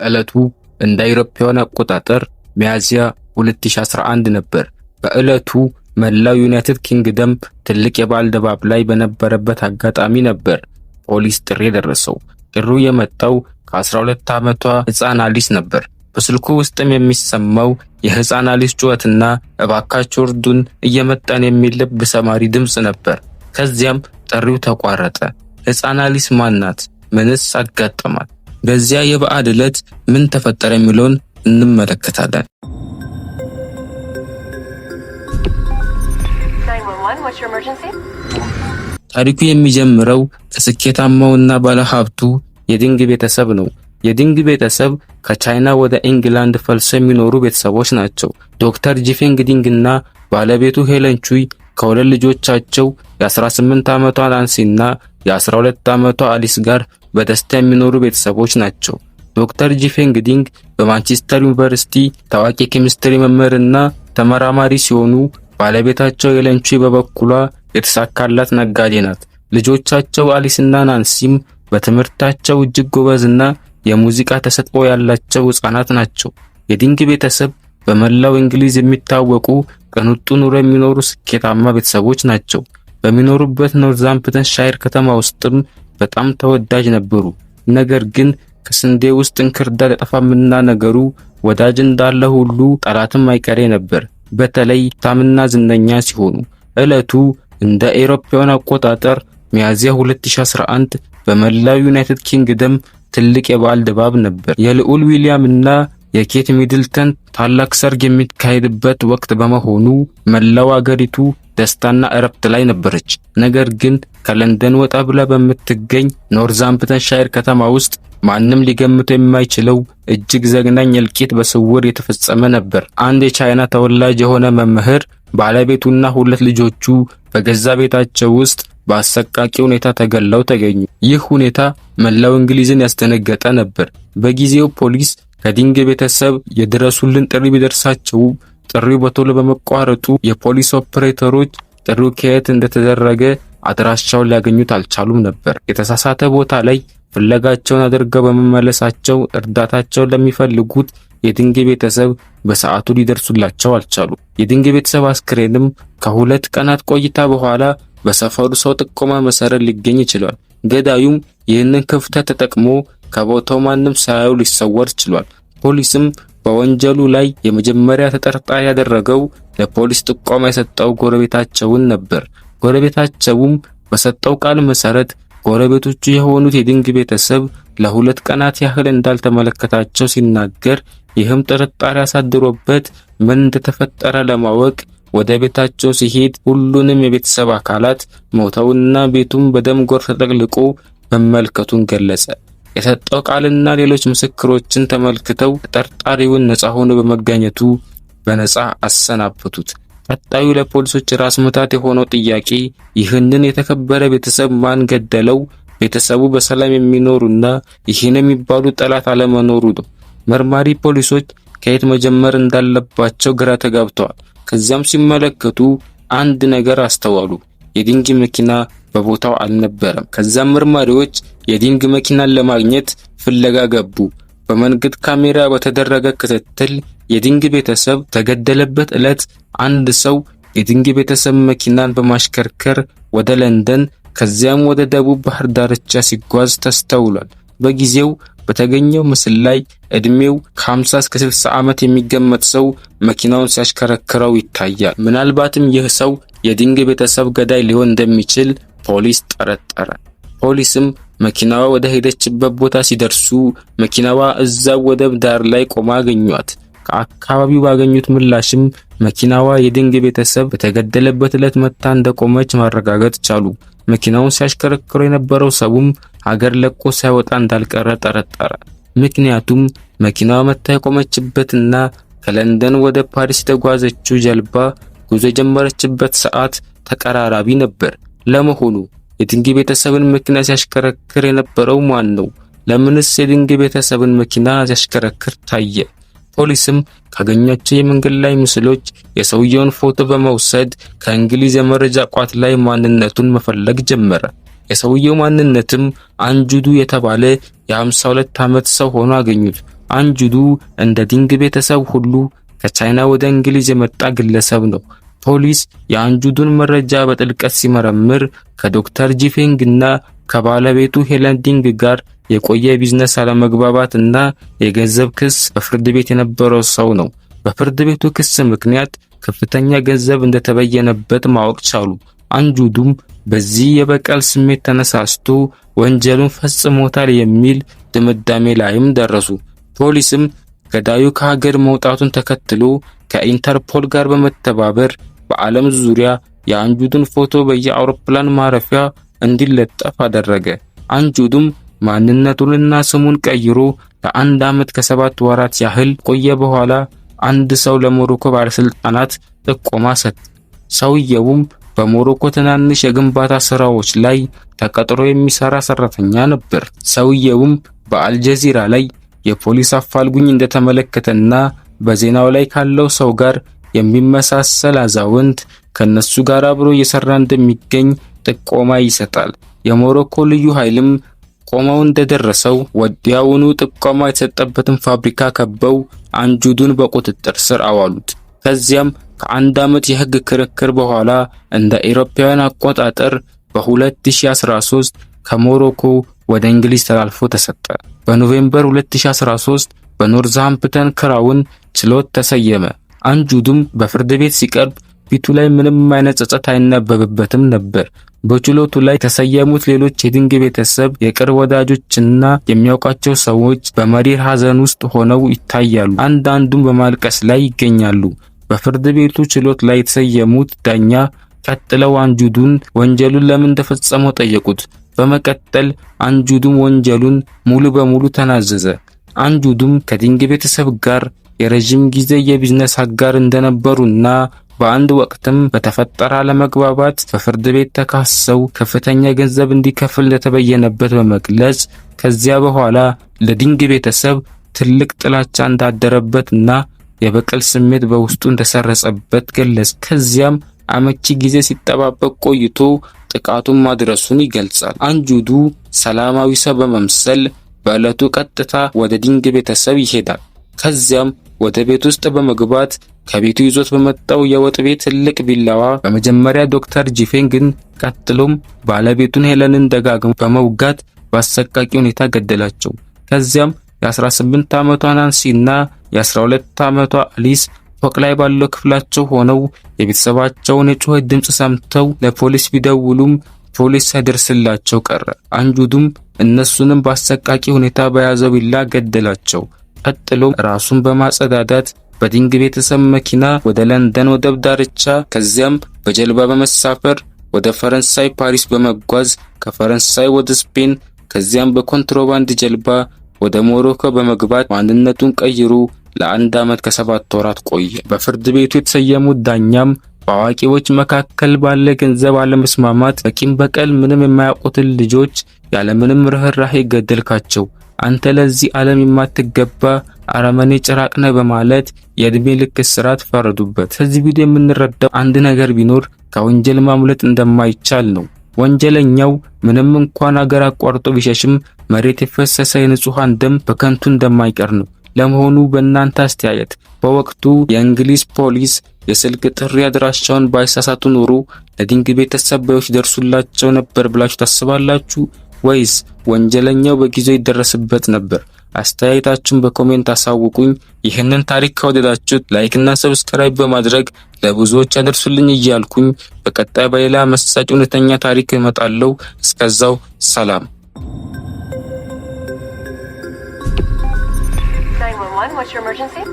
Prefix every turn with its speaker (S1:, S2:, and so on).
S1: ዕለቱ እንደ አውሮፓውያን አቆጣጠር ሚያዝያ 2011 ነበር። በዕለቱ መላው ዩናይትድ ኪንግደም ትልቅ የበዓል ድባብ ላይ በነበረበት አጋጣሚ ነበር ፖሊስ ጥሪ ደረሰው። ጥሪው የመጣው ከ12 ዓመቷ ሕፃን አሊስ ነበር። በስልኩ ውስጥም የሚሰማው የሕፃን አሊስ ጩኸትና እባካችሁ እርዱን እየመጣን የሚል ልብ ሰባሪ ድምፅ ነበር። ከዚያም ጥሪው ተቋረጠ። ሕፃን አሊስ ማን ናት? ምንስ አጋጠማት? በዚያ የበዓል ዕለት ምን ተፈጠረ የሚለውን እንመለከታለን። ታሪኩ የሚጀምረው ከስኬታማውና ባለሀብቱ የዲንግ ቤተሰብ ነው። የዲንግ ቤተሰብ ከቻይና ወደ ኢንግላንድ ፈልሰው የሚኖሩ ቤተሰቦች ናቸው። ዶክተር ጂፌንግ ዲንግ እና ባለቤቱ ሄለን ቹይ ከሁለት ልጆቻቸው የ18 ዓመቷ ናንሲና የ12 ዓመቷ አሊስ ጋር በደስታ የሚኖሩ ቤተሰቦች ናቸው። ዶክተር ጂፌንግ ዲንግ በማንቸስተር ዩኒቨርሲቲ ታዋቂ ኬሚስትሪ መምህርና ተመራማሪ ሲሆኑ ባለቤታቸው ሄለን ቹይ በበኩሏ የተሳካላት ነጋዴ ናት። ልጆቻቸው አሊስና ናንሲም በትምህርታቸው እጅግ ጎበዝና የሙዚቃ ተሰጥኦ ያላቸው ሕፃናት ናቸው። የዲንግ ቤተሰብ በመላው እንግሊዝ የሚታወቁ ቅንጡ ኑሮ የሚኖሩ ስኬታማ ቤተሰቦች ናቸው። በሚኖሩበት ኖርዛምፕተንሻየር ከተማ ውስጥም በጣም ተወዳጅ ነበሩ። ነገር ግን ከስንዴ ውስጥ እንክርዳድ አይጠፋምና ነገሩ ወዳጅ እንዳለ ሁሉ ጠላትም አይቀሬ ነበር። በተለይ ታምና ዝነኛ ሲሆኑ ዕለቱ እንደ አውሮፓውያን አቆጣጠር ሚያዝያ 2011 በመላው ዩናይትድ ኪንግደም ትልቅ የበዓል ድባብ ነበር። የልዑል ዊሊያም እና የኬት ሚድልተን ታላቅ ሰርግ የሚካሄድበት ወቅት በመሆኑ መላው አገሪቱ ደስታና እረፍት ላይ ነበረች። ነገር ግን ከለንደን ወጣ ብላ በምትገኝ ኖርዛምፕተንሻየር ከተማ ውስጥ ማንም ሊገምተው የማይችለው እጅግ ዘግናኝ እልቂት በስውር የተፈጸመ ነበር። አንድ የቻይና ተወላጅ የሆነ መምህር ባለቤቱና ሁለት ልጆቹ በገዛ ቤታቸው ውስጥ በአሰቃቂ ሁኔታ ተገለው ተገኙ። ይህ ሁኔታ መላው እንግሊዝን ያስደነገጠ ነበር። በጊዜው ፖሊስ ከዲንግ ቤተሰብ የድረሱልን ጥሪ ቢደርሳቸው ጥሪው በቶሎ በመቋረጡ የፖሊስ ኦፕሬተሮች ጥሪው ከየት እንደተደረገ አድራሻውን ሊያገኙት አልቻሉም ነበር። የተሳሳተ ቦታ ላይ ፍለጋቸውን አድርገው በመመለሳቸው እርዳታቸውን ለሚፈልጉት የዲንግ ቤተሰብ በሰዓቱ ሊደርሱላቸው አልቻሉ። የዲንግ ቤተሰብ አስክሬንም ከሁለት ቀናት ቆይታ በኋላ በሰፈሩ ሰው ጥቆማ መሰረት ሊገኝ ይችላል። ገዳዩም ይህንን ክፍተት ተጠቅሞ ከቦታው ማንም ሳያዩ ሊሰወር ችሏል። ፖሊስም በወንጀሉ ላይ የመጀመሪያ ተጠርጣሪ ያደረገው ለፖሊስ ጥቆማ የሰጠው ጎረቤታቸውን ነበር። ጎረቤታቸውም በሰጠው ቃል መሰረት ጎረቤቶቹ የሆኑት የዲንግ ቤተሰብ ለሁለት ቀናት ያህል እንዳልተመለከታቸው ሲናገር፣ ይህም ጥርጣሬ አሳድሮበት ምን እንደተፈጠረ ለማወቅ ወደ ቤታቸው ሲሄድ ሁሉንም የቤተሰብ አካላት ሞተውና ቤቱም በደም ጎርፍ ተጠቅልቆ መመልከቱን ገለጸ። የሰጠው ቃልና ሌሎች ምስክሮችን ተመልክተው ተጠርጣሪውን ነፃ ሆኖ በመገኘቱ በነፃ አሰናበቱት። ቀጣዩ ለፖሊሶች ራስ ምታት የሆነው ጥያቄ ይህንን የተከበረ ቤተሰብ ማን ገደለው? ቤተሰቡ በሰላም የሚኖሩና ይህን የሚባሉ ጠላት አለመኖሩ ነው። መርማሪ ፖሊሶች ከየት መጀመር እንዳለባቸው ግራ ተጋብተዋል። ከዚያም ሲመለከቱ አንድ ነገር አስተዋሉ። የዲንግ መኪና በቦታው አልነበረም። ከዛም መርማሪዎች የዲንግ መኪናን ለማግኘት ፍለጋ ገቡ። በመንገድ ካሜራ በተደረገ ክትትል የዲንግ ቤተሰብ ተገደለበት ዕለት አንድ ሰው የዲንግ ቤተሰብ መኪናን በማሽከርከር ወደ ለንደን ከዚያም ወደ ደቡብ ባህር ዳርቻ ሲጓዝ ተስተውሏል። በጊዜው በተገኘው ምስል ላይ እድሜው ከ50 እስከ 60 ዓመት የሚገመት ሰው መኪናውን ሲያሽከረክረው ይታያል። ምናልባትም ይህ ሰው የዲንግ ቤተሰብ ገዳይ ሊሆን እንደሚችል ፖሊስ ጠረጠረ። ፖሊስም መኪናዋ ወደ ሄደችበት ቦታ ሲደርሱ መኪናዋ እዛው ወደብ ዳር ላይ ቆማ አገኟት። ከአካባቢው ባገኙት ምላሽም መኪናዋ የዲንግ ቤተሰብ በተገደለበት ዕለት መታ እንደቆመች ማረጋገጥ ቻሉ። መኪናውን ሲያሽከረክሩ የነበረው ሰውም ሀገር ለቆ ሳይወጣ እንዳልቀረ ጠረጠረ። ምክንያቱም መኪናዋ መታ የቆመችበትና ከለንደን ወደ ፓሪስ የተጓዘችው ጀልባ ጉዞ የጀመረችበት ሰዓት ተቀራራቢ ነበር። ለመሆኑ የዲንግ ቤተሰብን መኪና ሲያሽከረክር የነበረው ማን ነው? ለምንስ የዲንግ ቤተሰብን መኪና ሲያሽከረክር ታየ? ፖሊስም ካገኛቸው የመንገድ ላይ ምስሎች የሰውየውን ፎቶ በመውሰድ ከእንግሊዝ የመረጃ ቋት ላይ ማንነቱን መፈለግ ጀመረ። የሰውየው ማንነትም አንጁዱ የተባለ የ52 ዓመት ሰው ሆኖ አገኙት። አንጁዱ እንደ ዲንግ ቤተሰብ ሁሉ ከቻይና ወደ እንግሊዝ የመጣ ግለሰብ ነው። ፖሊስ የአንጁዱን መረጃ በጥልቀት ሲመረምር ከዶክተር ጂፌንግ እና ከባለቤቱ ሄለን ዲንግ ጋር የቆየ ቢዝነስ አለመግባባት እና የገንዘብ ክስ በፍርድ ቤት የነበረው ሰው ነው። በፍርድ ቤቱ ክስ ምክንያት ከፍተኛ ገንዘብ እንደተበየነበት ማወቅ ቻሉ። አንጁዱም በዚህ የበቀል ስሜት ተነሳስቶ ወንጀሉን ፈጽሞታል የሚል ድምዳሜ ላይም ደረሱ። ፖሊስም ገዳዩ ከሀገር መውጣቱን ተከትሎ ከኢንተርፖል ጋር በመተባበር በዓለም ዙሪያ የአንጁዱን ፎቶ በየአውሮፕላን ማረፊያ እንዲለጠፍ አደረገ። አንጁዱም ማንነቱንና ስሙን ቀይሮ ለ1 ዓመት ከ7 ወራት ያህል ቆየ። በኋላ አንድ ሰው ለሞሮኮ ባለስልጣናት ጥቆማ ሰጠ። ሰውየውም በሞሮኮ ትናንሽ የግንባታ ስራዎች ላይ ተቀጥሮ የሚሰራ ሰራተኛ ነበር። ሰውየውም በአልጀዚራ ላይ የፖሊስ አፋልጉኝ እንደተመለከተና በዜናው ላይ ካለው ሰው ጋር የሚመሳሰል አዛውንት ከነሱ ጋር አብሮ እየሰራ እንደሚገኝ ጥቆማ ይሰጣል። የሞሮኮ ልዩ ኃይልም ቆመው እንደደረሰው ወዲያውኑ ጥቆማ የተሰጠበትን ፋብሪካ ከበው አንጁዱን በቁጥጥር ስር አዋሉት። ከዚያም ከ1 ዓመት የህግ ክርክር በኋላ እንደ አውሮፓውያን አቆጣጠር በ2013 ከሞሮኮ ወደ እንግሊዝ ተላልፎ ተሰጠ። በኖቬምበር 2013 በኖርዛምፕተን ክራውን ችሎት ተሰየመ። አንጁዱም በፍርድ ቤት ሲቀርብ ፊቱ ላይ ምንም አይነት ጸጸት አይነበብበትም ነበር። በችሎቱ ላይ የተሰየሙት ሌሎች የዲንግ ቤተሰብ የቅርብ ወዳጆችና የሚያውቃቸው ሰዎች በመሪር ሐዘን ውስጥ ሆነው ይታያሉ። አንዳንዱም በማልቀስ ላይ ይገኛሉ። በፍርድ ቤቱ ችሎት ላይ የተሰየሙት ዳኛ ቀጥለው አንጁዱን ወንጀሉን ለምን እንደፈጸመው ጠየቁት። በመቀጠል አንጁዱም ወንጀሉን ሙሉ በሙሉ ተናዘዘ። አንጁዱም ከዲንግ ቤተሰብ ጋር የረጅም ጊዜ የቢዝነስ አጋር እንደነበሩና በአንድ ወቅትም በተፈጠረ አለመግባባት በፍርድ ቤት ተካሰው ከፍተኛ ገንዘብ እንዲከፍል እንደተበየነበት በመግለጽ ከዚያ በኋላ ለዲንግ ቤተሰብ ትልቅ ጥላቻ እንዳደረበትና የበቀል ስሜት በውስጡ እንደሰረጸበት ገለጸ። ከዚያም አመቺ ጊዜ ሲጠባበቅ ቆይቶ ጥቃቱን ማድረሱን ይገልጻል። አንጁዱ ሰላማዊ ሰው በመምሰል በዕለቱ ቀጥታ ወደ ዲንግ ቤተሰብ ይሄዳል። ከዚያም ወደ ቤት ውስጥ በመግባት ከቤቱ ይዞት በመጣው የወጥ ቤት ትልቅ ቢላዋ በመጀመሪያ ዶክተር ጂፌንግን ቀጥሎም ባለቤቱን ሄለንን ደጋግሞ በመውጋት በአሰቃቂ ሁኔታ ገደላቸው። ከዚያም የ18 ዓመቷ ናንሲና የ12 ዓመቷ አሊስ ፎቅ ላይ ባለው ክፍላቸው ሆነው የቤተሰባቸውን የጩኸት ድምጽ ሰምተው ለፖሊስ ቢደውሉም ፖሊስ ሳይደርስላቸው ቀረ። አንጁዱም እነሱንም በአሰቃቂ ሁኔታ በያዘው ቢላ ገደላቸው። ቀጥሎም ራሱን በማጸዳዳት በዲንግ ቤተሰብ መኪና ወደ ለንደን ወደብ ዳርቻ ከዚያም በጀልባ በመሳፈር ወደ ፈረንሳይ ፓሪስ በመጓዝ ከፈረንሳይ ወደ ስፔን ከዚያም በኮንትሮባንድ ጀልባ ወደ ሞሮኮ በመግባት ማንነቱን ቀይሮ ለ1 ዓመት ከ7 ወራት ቆየ። በፍርድ ቤቱ የተሰየሙት ዳኛም በአዋቂዎች መካከል ባለ ገንዘብ አለመስማማት በቂም በቀል ምንም የማያውቁትን ልጆች ያለምንም ርህራሄ ገደልካቸው፣ አንተ ለዚህ ዓለም የማትገባ አረመኔ ጭራቅ ነህ በማለት የእድሜ ልክ እስራት ፈረዱበት። ከዚህ ቪዲዮ የምንረዳው አንድ ነገር ቢኖር ከወንጀል ማምለጥ እንደማይቻል ነው። ወንጀለኛው ምንም እንኳን አገር አቋርጦ ቢሸሽም መሬት የፈሰሰ የንጹሃን ደም በከንቱ እንደማይቀር ነው። ለመሆኑ በእናንተ አስተያየት በወቅቱ የእንግሊዝ ፖሊስ የስልክ ጥሪ አድራሻውን ባይሳሳቱ ኖሮ ለዲንግ ቤተሰቦች ደርሱላቸው ነበር ብላችሁ ታስባላችሁ ወይስ ወንጀለኛው በጊዜው ይደረስበት ነበር? አስተያየታችሁን በኮሜንት አሳውቁኝ። ይህንን ታሪክ ከወደዳችሁት ላይክ እና ሰብስክራይብ በማድረግ ለብዙዎች አድርሱልኝ እያልኩኝ በቀጣይ በሌላ መሳጭ እውነተኛ ታሪክ እመጣለሁ። እስከዛው ሰላም።
S2: 911, what's your emergency?